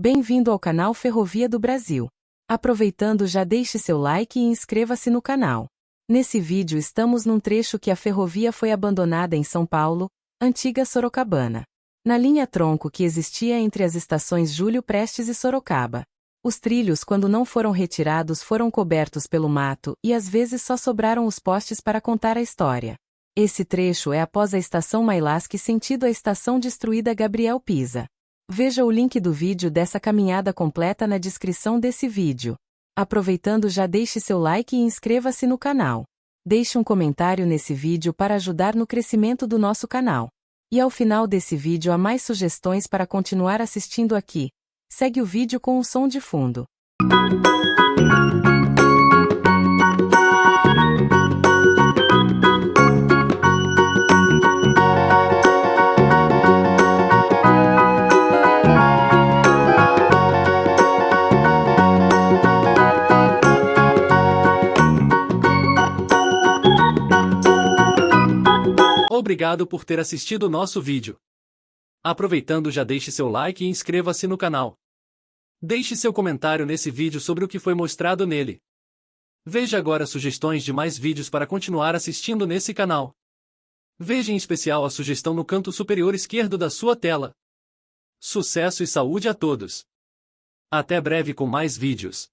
Bem-vindo ao canal Ferrovia do Brasil. Aproveitando, já deixe seu like e inscreva-se no canal. Nesse vídeo estamos num trecho que a ferrovia foi abandonada em São Paulo, antiga Sorocabana. Na linha tronco que existia entre as estações Júlio Prestes e Sorocaba. Os trilhos, quando não foram retirados, foram cobertos pelo mato e às vezes só sobraram os postes para contar a história. Esse trecho é após a estação Mailasque sentido a estação destruída Gabriel Pisa. Veja o link do vídeo dessa caminhada completa na descrição desse vídeo. Aproveitando, já deixe seu like e inscreva-se no canal. Deixe um comentário nesse vídeo para ajudar no crescimento do nosso canal. E ao final desse vídeo há mais sugestões para continuar assistindo aqui. Segue o vídeo com um som de fundo. Obrigado por ter assistido o nosso vídeo. Aproveitando, já deixe seu like e inscreva-se no canal. Deixe seu comentário nesse vídeo sobre o que foi mostrado nele. Veja agora sugestões de mais vídeos para continuar assistindo nesse canal. Veja em especial a sugestão no canto superior esquerdo da sua tela. Sucesso e saúde a todos! Até breve com mais vídeos.